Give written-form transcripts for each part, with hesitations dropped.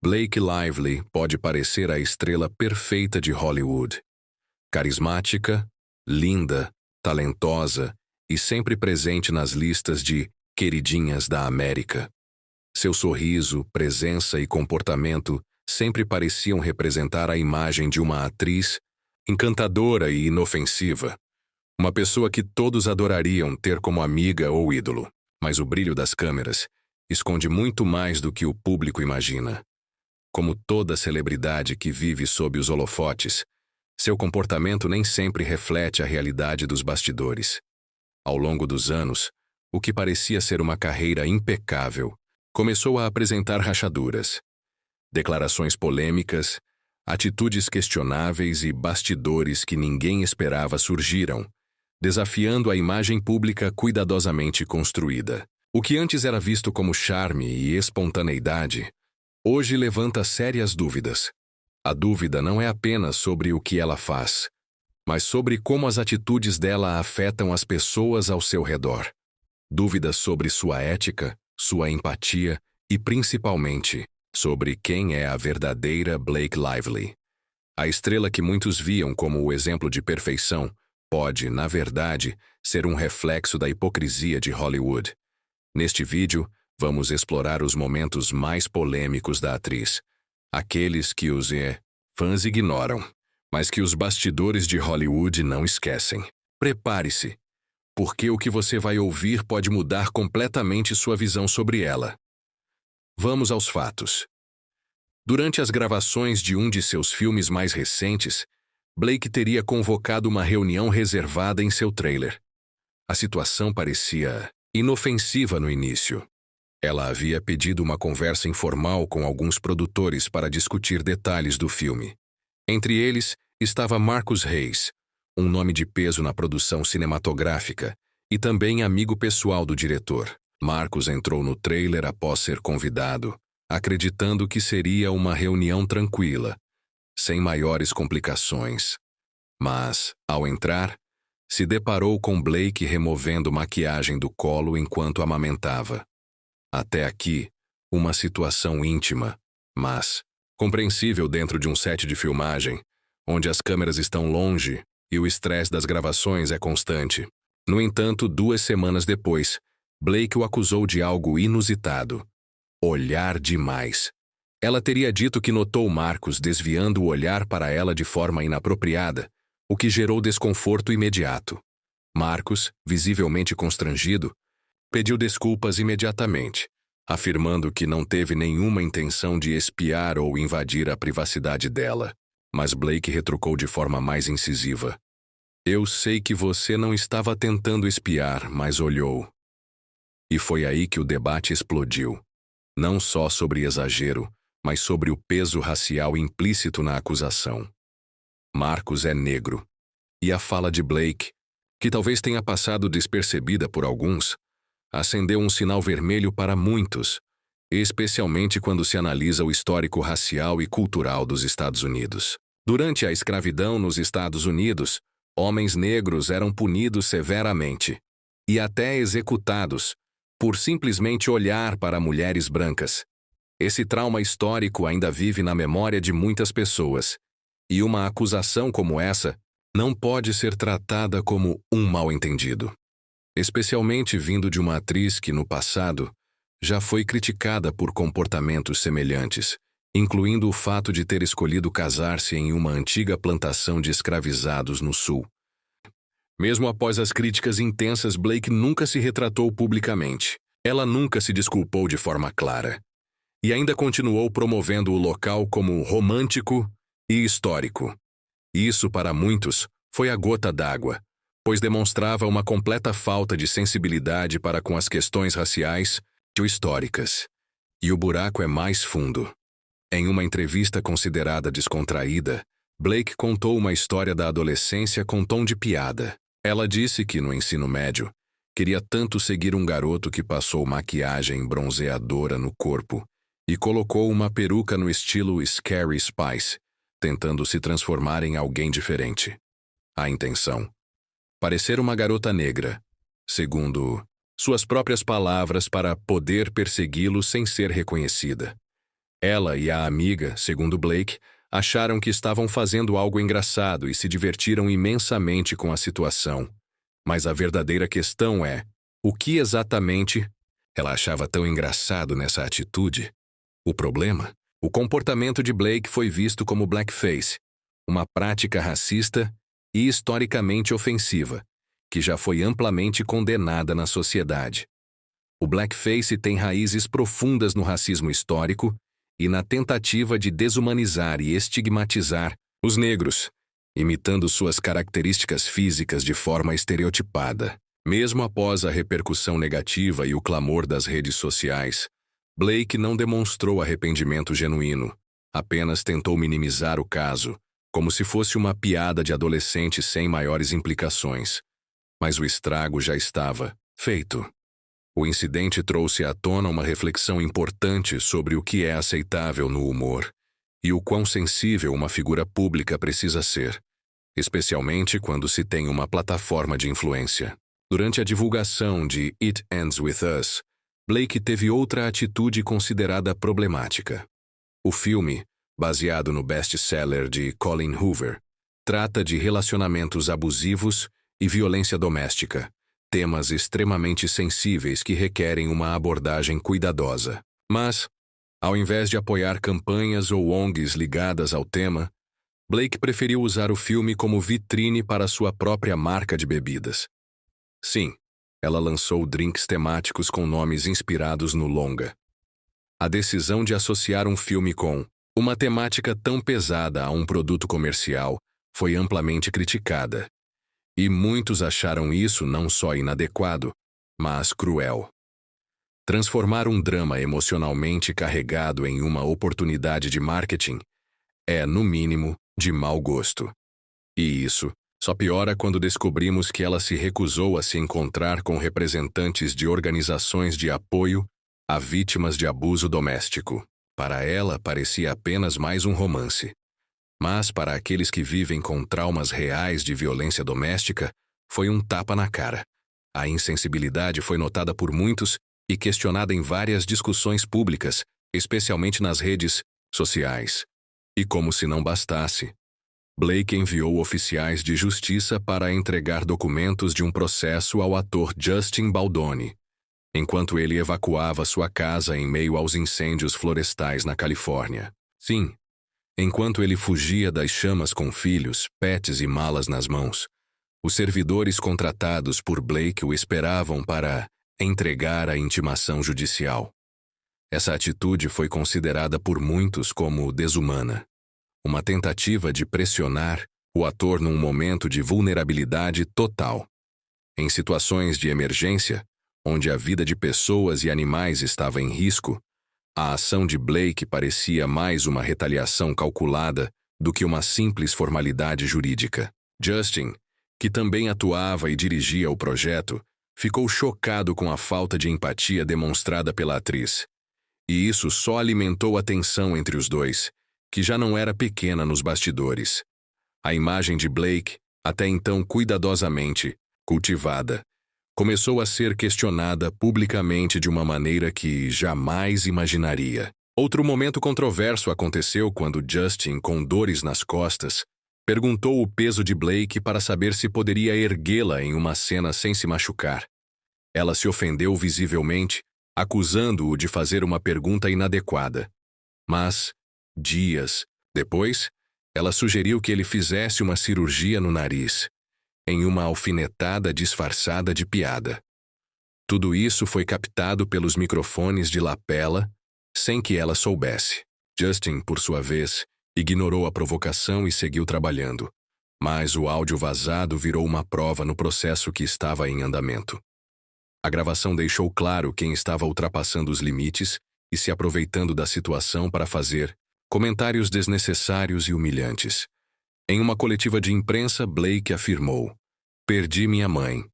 Blake Lively pode parecer a estrela perfeita de Hollywood. Carismática, linda, talentosa e sempre presente nas listas de queridinhas da América. Seu sorriso, presença e comportamento sempre pareciam representar a imagem de uma atriz encantadora e inofensiva. Uma pessoa que todos adorariam ter como amiga ou ídolo. Mas o brilho das câmeras esconde muito mais do que o público imagina. Como toda celebridade que vive sob os holofotes, seu comportamento nem sempre reflete a realidade dos bastidores. Ao longo dos anos, o que parecia ser uma carreira impecável começou a apresentar rachaduras. Declarações polêmicas, atitudes questionáveis e bastidores que ninguém esperava surgiram, desafiando a imagem pública cuidadosamente construída. O que antes era visto como charme e espontaneidade, hoje levanta sérias dúvidas. A dúvida não é apenas sobre o que ela faz, mas sobre como as atitudes dela afetam as pessoas ao seu redor. Dúvidas sobre sua ética, sua empatia e, principalmente, sobre quem é a verdadeira Blake Lively. A estrela que muitos viam como o exemplo de perfeição pode, na verdade, ser um reflexo da hipocrisia de Hollywood. Neste vídeo, vamos explorar os momentos mais polêmicos da atriz. Aqueles que os fãs ignoram, mas que os bastidores de Hollywood não esquecem. Prepare-se, porque o que você vai ouvir pode mudar completamente sua visão sobre ela. Vamos aos fatos. Durante as gravações de um de seus filmes mais recentes, Blake teria convocado uma reunião reservada em seu trailer. A situação parecia inofensiva no início. Ela havia pedido uma conversa informal com alguns produtores para discutir detalhes do filme. Entre eles estava Marcus Hayes, um nome de peso na produção cinematográfica e também amigo pessoal do diretor. Marcus entrou no trailer após ser convidado, acreditando que seria uma reunião tranquila, sem maiores complicações. Mas, ao entrar, se deparou com Blake removendo maquiagem do colo enquanto amamentava. Até aqui, uma situação íntima, mas compreensível dentro de um set de filmagem, onde as câmeras estão longe e o estresse das gravações é constante. No entanto, 2 semanas depois, Blake o acusou de algo inusitado: olhar demais. Ela teria dito que notou Marcus desviando o olhar para ela de forma inapropriada, o que gerou desconforto imediato. Marcus, visivelmente constrangido, pediu desculpas imediatamente, afirmando que não teve nenhuma intenção de espiar ou invadir a privacidade dela. Mas Blake retrucou de forma mais incisiva: eu sei que você não estava tentando espiar, mas olhou. E foi aí que o debate explodiu. Não só sobre exagero, mas sobre o peso racial implícito na acusação. Marcus é negro. E a fala de Blake, que talvez tenha passado despercebida por alguns, acendeu um sinal vermelho para muitos, especialmente quando se analisa o histórico racial e cultural dos Estados Unidos. Durante a escravidão nos Estados Unidos, homens negros eram punidos severamente e até executados por simplesmente olhar para mulheres brancas. Esse trauma histórico ainda vive na memória de muitas pessoas, e uma acusação como essa não pode ser tratada como um mal-entendido. Especialmente vindo de uma atriz que, no passado, já foi criticada por comportamentos semelhantes, incluindo o fato de ter escolhido casar-se em uma antiga plantação de escravizados no Sul. Mesmo após as críticas intensas, Blake nunca se retratou publicamente. Ela nunca se desculpou de forma clara. E ainda continuou promovendo o local como romântico e histórico. Isso, para muitos, foi a gota d'água, pois demonstrava uma completa falta de sensibilidade para com as questões raciais e históricas. E o buraco é mais fundo. Em uma entrevista considerada descontraída, Blake contou uma história da adolescência com tom de piada. Ela disse que, no ensino médio, queria tanto seguir um garoto que passou maquiagem bronzeadora no corpo e colocou uma peruca no estilo Scary Spice, tentando se transformar em alguém diferente. A intenção: parecer uma garota negra, segundo suas próprias palavras, para poder persegui-lo sem ser reconhecida. Ela e a amiga, segundo Blake, acharam que estavam fazendo algo engraçado e se divertiram imensamente com a situação. Mas a verdadeira questão é, o que exatamente ela achava tão engraçado nessa atitude? O problema? O comportamento de Blake foi visto como blackface, uma prática racista e historicamente ofensiva, que já foi amplamente condenada na sociedade. O blackface tem raízes profundas no racismo histórico e na tentativa de desumanizar e estigmatizar os negros, imitando suas características físicas de forma estereotipada. Mesmo após a repercussão negativa e o clamor das redes sociais, Blake não demonstrou arrependimento genuíno, apenas tentou minimizar o caso, como se fosse uma piada de adolescente sem maiores implicações. Mas o estrago já estava feito. O incidente trouxe à tona uma reflexão importante sobre o que é aceitável no humor e o quão sensível uma figura pública precisa ser, especialmente quando se tem uma plataforma de influência. Durante a divulgação de It Ends With Us, Blake teve outra atitude considerada problemática. O filme, baseado no best-seller de Colin Hoover, trata de relacionamentos abusivos e violência doméstica, temas extremamente sensíveis que requerem uma abordagem cuidadosa. Mas, ao invés de apoiar campanhas ou ONGs ligadas ao tema, Blake preferiu usar o filme como vitrine para sua própria marca de bebidas. Sim, ela lançou drinks temáticos com nomes inspirados no longa. A decisão de associar um filme com uma temática tão pesada a um produto comercial foi amplamente criticada. E muitos acharam isso não só inadequado, mas cruel. Transformar um drama emocionalmente carregado em uma oportunidade de marketing é, no mínimo, de mau gosto. E isso só piora quando descobrimos que ela se recusou a se encontrar com representantes de organizações de apoio a vítimas de abuso doméstico. Para ela, parecia apenas mais um romance. Mas, para aqueles que vivem com traumas reais de violência doméstica, foi um tapa na cara. A insensibilidade foi notada por muitos e questionada em várias discussões públicas, especialmente nas redes sociais. E como se não bastasse, Blake enviou oficiais de justiça para entregar documentos de um processo ao ator Justin Baldoni, enquanto ele evacuava sua casa em meio aos incêndios florestais na Califórnia. Sim, enquanto ele fugia das chamas com filhos, pets e malas nas mãos, os servidores contratados por Blake o esperavam para entregar a intimação judicial. Essa atitude foi considerada por muitos como desumana, uma tentativa de pressionar o ator num momento de vulnerabilidade total. Em situações de emergência, onde a vida de pessoas e animais estava em risco, a ação de Blake parecia mais uma retaliação calculada do que uma simples formalidade jurídica. Justin, que também atuava e dirigia o projeto, ficou chocado com a falta de empatia demonstrada pela atriz. E isso só alimentou a tensão entre os dois, que já não era pequena nos bastidores. A imagem de Blake, até então cuidadosamente cultivada, começou a ser questionada publicamente de uma maneira que jamais imaginaria. Outro momento controverso aconteceu quando Justin, com dores nas costas, perguntou o peso de Blake para saber se poderia erguê-la em uma cena sem se machucar. Ela se ofendeu visivelmente, acusando-o de fazer uma pergunta inadequada. Mas, dias depois, ela sugeriu que ele fizesse uma cirurgia no nariz, em uma alfinetada disfarçada de piada. Tudo isso foi captado pelos microfones de lapela, sem que ela soubesse. Justin, por sua vez, ignorou a provocação e seguiu trabalhando, mas o áudio vazado virou uma prova no processo que estava em andamento. A gravação deixou claro quem estava ultrapassando os limites e se aproveitando da situação para fazer comentários desnecessários e humilhantes. Em uma coletiva de imprensa, Blake afirmou: "Perdi minha mãe",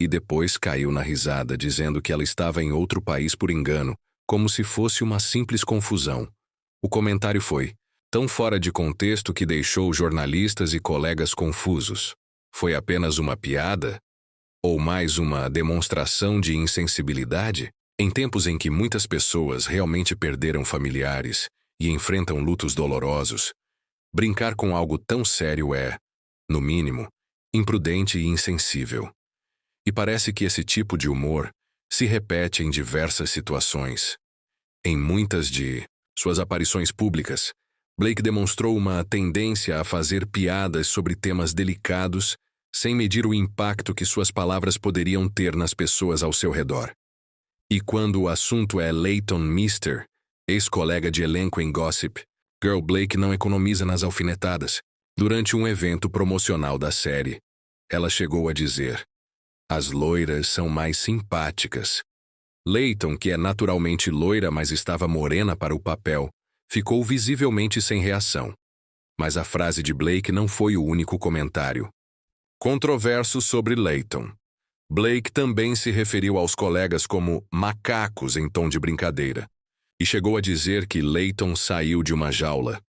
e depois caiu na risada dizendo que ela estava em outro país por engano, como se fosse uma simples confusão. O comentário foi tão fora de contexto que deixou jornalistas e colegas confusos. Foi apenas uma piada? Ou mais uma demonstração de insensibilidade? Em tempos em que muitas pessoas realmente perderam familiares e enfrentam lutos dolorosos, brincar com algo tão sério é, no mínimo, imprudente e insensível. E parece que esse tipo de humor se repete em diversas situações. Em muitas de suas aparições públicas, Blake demonstrou uma tendência a fazer piadas sobre temas delicados sem medir o impacto que suas palavras poderiam ter nas pessoas ao seu redor. E quando o assunto é Leighton Meester, ex-colega de elenco em Gossip Girl, Blake não economiza nas alfinetadas. Durante um evento promocional da série, ela chegou a dizer: "As loiras são mais simpáticas." Leighton, que é naturalmente loira, mas estava morena para o papel, ficou visivelmente sem reação. Mas a frase de Blake não foi o único comentário controverso sobre Leighton. Blake também se referiu aos colegas como macacos em tom de brincadeira, e chegou a dizer que Leighton saiu de uma jaula,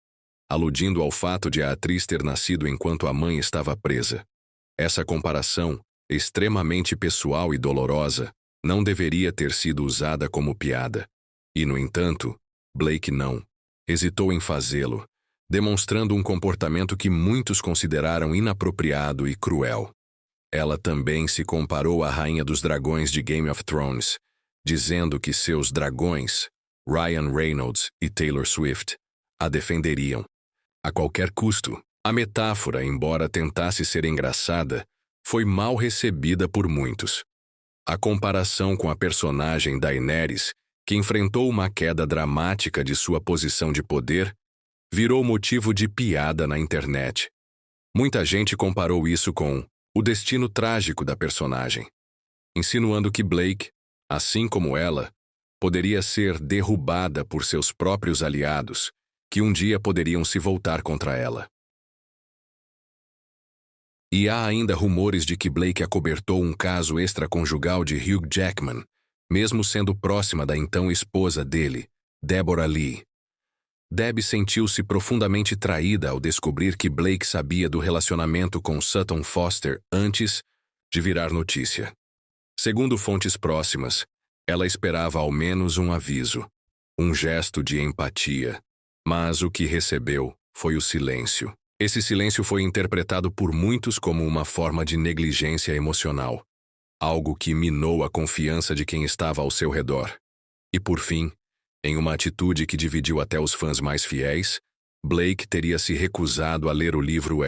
aludindo ao fato de a atriz ter nascido enquanto a mãe estava presa. Essa comparação, extremamente pessoal e dolorosa, não deveria ter sido usada como piada. E, no entanto, Blake não hesitou em fazê-lo, demonstrando um comportamento que muitos consideraram inapropriado e cruel. Ela também se comparou à rainha dos dragões de Game of Thrones, dizendo que seus dragões, Ryan Reynolds e Taylor Swift, a defenderiam a qualquer custo. A metáfora, embora tentasse ser engraçada, foi mal recebida por muitos. A comparação com a personagem Daenerys, que enfrentou uma queda dramática de sua posição de poder, virou motivo de piada na internet. Muita gente comparou isso com o destino trágico da personagem, insinuando que Blake, assim como ela, poderia ser derrubada por seus próprios aliados, que um dia poderiam se voltar contra ela. E há ainda rumores de que Blake acobertou um caso extraconjugal de Hugh Jackman, mesmo sendo próxima da então esposa dele, Deborah Lee. Deb sentiu-se profundamente traída ao descobrir que Blake sabia do relacionamento com Sutton Foster antes de virar notícia. Segundo fontes próximas, ela esperava ao menos um aviso, um gesto de empatia, mas o que recebeu foi o silêncio. Esse silêncio foi interpretado por muitos como uma forma de negligência emocional, algo que minou a confiança de quem estava ao seu redor. E por fim, em uma atitude que dividiu até os fãs mais fiéis, Blake teria se recusado a ler o livro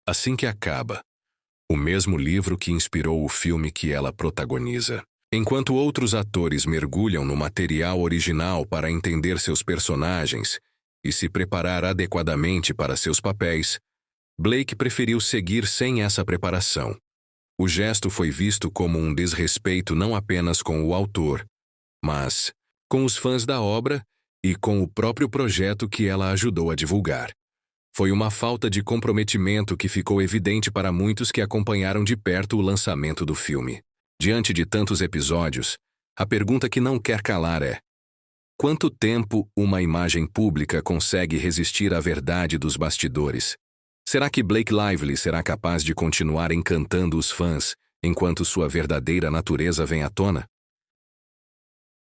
Assim que Acaba, o mesmo livro que inspirou o filme que ela protagoniza. Enquanto outros atores mergulham no material original para entender seus personagens e se preparar adequadamente para seus papéis, Blake preferiu seguir sem essa preparação. O gesto foi visto como um desrespeito não apenas com o autor, mas com os fãs da obra e com o próprio projeto que ela ajudou a divulgar. Foi uma falta de comprometimento que ficou evidente para muitos que acompanharam de perto o lançamento do filme. Diante de tantos episódios, a pergunta que não quer calar é: quanto tempo uma imagem pública consegue resistir à verdade dos bastidores? Será que Blake Lively será capaz de continuar encantando os fãs enquanto sua verdadeira natureza vem à tona?